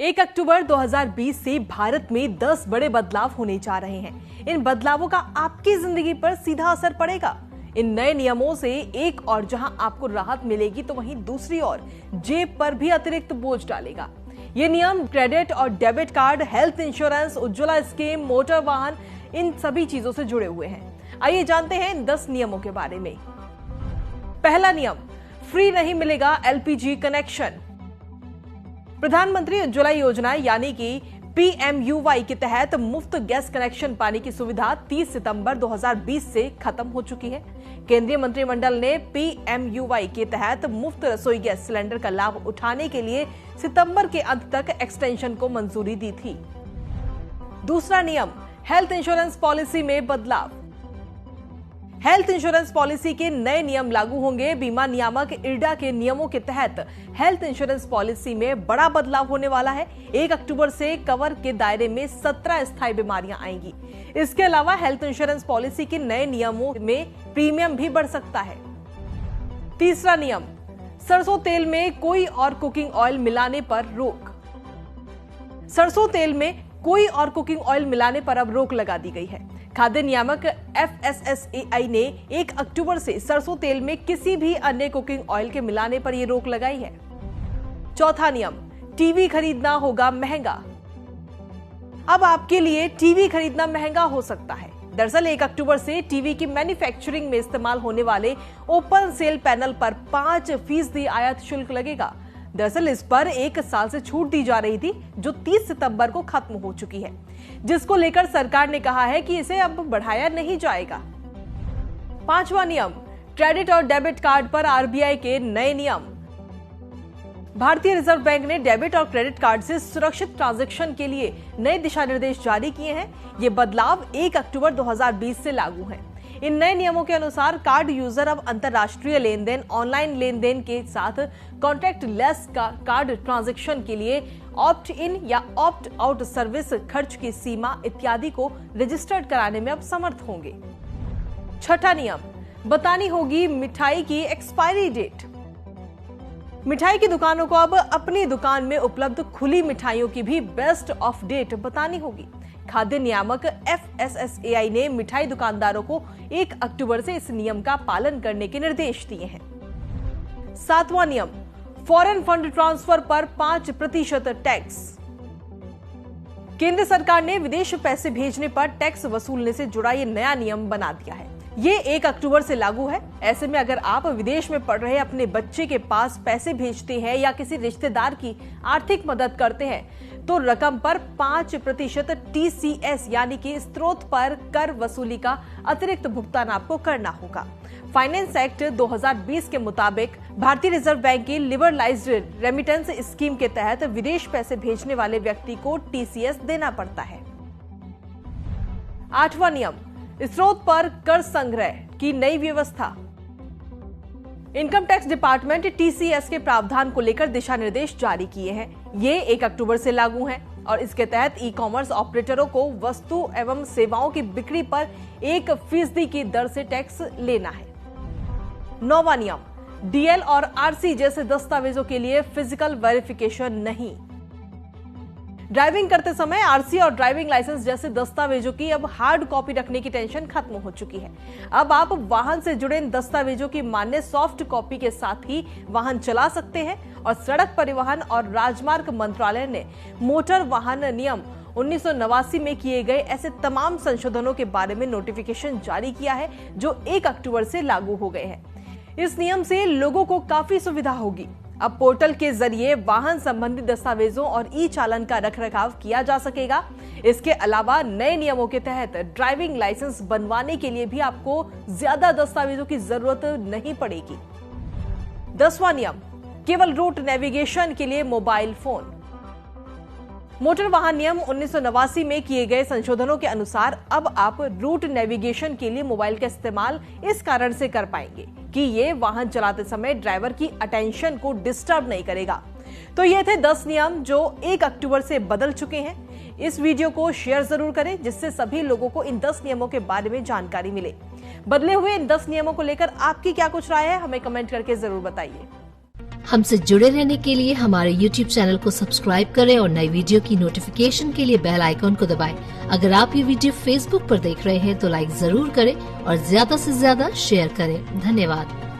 1 अक्टूबर 2020 से भारत में 10 बड़े बदलाव होने जा रहे हैं। इन बदलावों का आपकी जिंदगी पर सीधा असर पड़ेगा। इन नए नियमों से एक और जहां आपको राहत मिलेगी तो वहीं दूसरी ओर जेब पर भी अतिरिक्त बोझ डालेगा। ये नियम क्रेडिट और debit card, health insurance, Ujjwala scheme, motor वाहन, इन सभी चीजों से जुड़े हुए हैं। आइए जानते हैं इन 10 नियमों के बारे में। पहला नियम, फ्री नहीं मिलेगा एलपीजी कनेक्शन। प्रधानमंत्री उज्ज्वला योजना यानी कि PMUY के तहत मुफ्त गैस कनेक्शन पाने की सुविधा 30 सितंबर 2020 से खत्म हो चुकी है। केंद्रीय मंत्रिमंडल ने PMUY के तहत मुफ्त रसोई गैस सिलेंडर का लाभ उठाने के लिए सितंबर के अंत तक एक्सटेंशन को मंजूरी दी थी। दूसरा नियम, हेल्थ इंश्योरेंस पॉलिसी में बदलाव। हेल्थ इंश्योरेंस पॉलिसी के नए नियम लागू होंगे। बीमा नियामक IRDA के नियमों के तहत हेल्थ इंश्योरेंस पॉलिसी में बड़ा बदलाव होने वाला है। 1 अक्टूबर से कवर के दायरे में 17 स्थायी बीमारियां आएंगी। इसके अलावा हेल्थ इंश्योरेंस पॉलिसी के नए नियमों में प्रीमियम भी बढ़ सकता है। तीसरा नियम, सरसों तेल में कोई और कुकिंग ऑयल मिलाने पर रोक। सरसों तेल में कोई और कुकिंग ऑयल मिलाने पर अब रोक लगा दी गई है। खाद्य नियामक FSSAI ने 1 अक्टूबर से सरसों तेल में किसी भी अन्य कुकिंग ऑयल के मिलाने पर यह रोक लगाई है। चौथा नियम, टीवी खरीदना होगा महंगा। अब आपके लिए टीवी खरीदना महंगा हो सकता है। दरअसल 1 अक्टूबर से टीवी की मैन्युफैक्चरिंग में इस्तेमाल होने वाले ओपन सेल पैनल पर 5% आयात शुल्क लगेगा। दरअसल इस पर 1 साल से छूट दी जा रही थी जो 30 सितंबर को खत्म हो चुकी है, जिसको लेकर सरकार ने कहा है कि इसे अब बढ़ाया नहीं जाएगा। पांचवा नियम, क्रेडिट और डेबिट कार्ड पर RBI के नए नियम। भारतीय रिजर्व बैंक ने डेबिट और क्रेडिट कार्ड से सुरक्षित ट्रांजैक्शन के लिए नए दिशा निर्देश जारी किए हैं। ये बदलाव 1 अक्टूबर 2020 से लागू हैं। इन नए नियमों के अनुसार कार्ड यूजर अब अंतरराष्ट्रीय लेन देन, ऑनलाइन लेन देन के साथ कॉन्टैक्ट लेस कार्ड ट्रांजैक्शन के लिए ऑप्ट इन या ऑप्ट आउट सर्विस खर्च की सीमा इत्यादि को रजिस्टर्ड कराने में अब समर्थ होंगे। छठा नियम, बतानी होगी मिठाई की एक्सपायरी डेट। मिठाई की दुकानों को अब अपनी दुकान में उपलब्ध खुली मिठाइयों की भी बेस्ट ऑफ डेट बतानी होगी। खाद्य नियामक FSSAI ने मिठाई दुकानदारों को 1 अक्टूबर से इस नियम का पालन करने के निर्देश दिए हैं। सातवां नियम, फॉरेन फंड ट्रांसफर पर 5% टैक्स। केंद्र सरकार ने विदेश पैसे भेजने पर टैक्स वसूलने से जुड़ा ये नया नियम बना दिया है। ये 1 अक्टूबर से लागू है। ऐसे में अगर आप विदेश में पढ़ रहे अपने बच्चे के पास पैसे भेजते हैं या किसी रिश्तेदार की आर्थिक मदद करते हैं तो रकम पर 5% TCS यानी कि स्रोत पर कर वसूली का अतिरिक्त भुगतान आपको करना होगा। फाइनेंस एक्ट 2020 के मुताबिक भारतीय रिजर्व बैंक की लिबरलाइज्ड रेमिटेंस स्कीम के तहत विदेश पैसे भेजने वाले व्यक्ति को TCS देना पड़ता है। आठवां नियम, स्रोत पर कर संग्रह की नई व्यवस्था। इनकम टैक्स डिपार्टमेंट TCS के प्रावधान को लेकर दिशा निर्देश जारी किए हैं। ये 1 अक्टूबर से लागू हैं और इसके तहत ई-कॉमर्स ऑपरेटरों को वस्तु एवं सेवाओं की बिक्री पर 1% की दर से टैक्स लेना है। नौवां नियम, DL और RC जैसे दस्तावेजों के लिए फिजिकल वेरिफिकेशन नहीं। ड्राइविंग करते समय RC और ड्राइविंग लाइसेंस जैसे दस्तावेजों की अब हार्ड कॉपी रखने की टेंशन खत्म हो चुकी है। अब आप वाहन से जुड़े इन दस्तावेजों की मान्य सॉफ्ट कॉपी के साथ ही वाहन चला सकते हैं और सड़क परिवहन और राजमार्ग मंत्रालय ने मोटर वाहन नियम 1989 में किए गए ऐसे तमाम संशोधनों के बारे में नोटिफिकेशन जारी किया है जो 1 अक्टूबर से लागू हो गए हैं। इस नियम से लोगों को काफी सुविधा होगी। अब पोर्टल के जरिए वाहन संबंधी दस्तावेजों और ई-चालान का रखरखाव किया जा सकेगा। इसके अलावा नए नियमों के तहत ड्राइविंग लाइसेंस बनवाने के लिए भी आपको ज्यादा दस्तावेजों की जरूरत नहीं पड़ेगी। 10वां नियम, केवल रूट नेविगेशन के लिए मोबाइल फोन। मोटर वाहन नियम 1989 में किए गए संशोधनों के अनुसार अब आप रूट नेविगेशन के लिए मोबाइल का इस्तेमाल इस कारण से कर पाएंगे कि ये वाहन चलाते समय ड्राइवर की अटेंशन को डिस्टर्ब नहीं करेगा। तो ये थे 10 नियम जो 1 अक्टूबर से बदल चुके हैं। इस वीडियो को शेयर जरूर करें जिससे सभी लोगों को इन 10 नियमों के बारे में जानकारी मिले। बदले हुए इन 10 नियमों को लेकर आपकी क्या कुछ राय है, हमें कमेंट करके जरूर बताइए। हमसे जुड़े रहने के लिए हमारे YouTube चैनल को सब्सक्राइब करें और नई वीडियो की नोटिफिकेशन के लिए बेल आइकॉन को दबाएं। अगर आप ये वीडियो Facebook पर देख रहे हैं तो लाइक जरूर करें और ज्यादा से ज्यादा शेयर करें। धन्यवाद।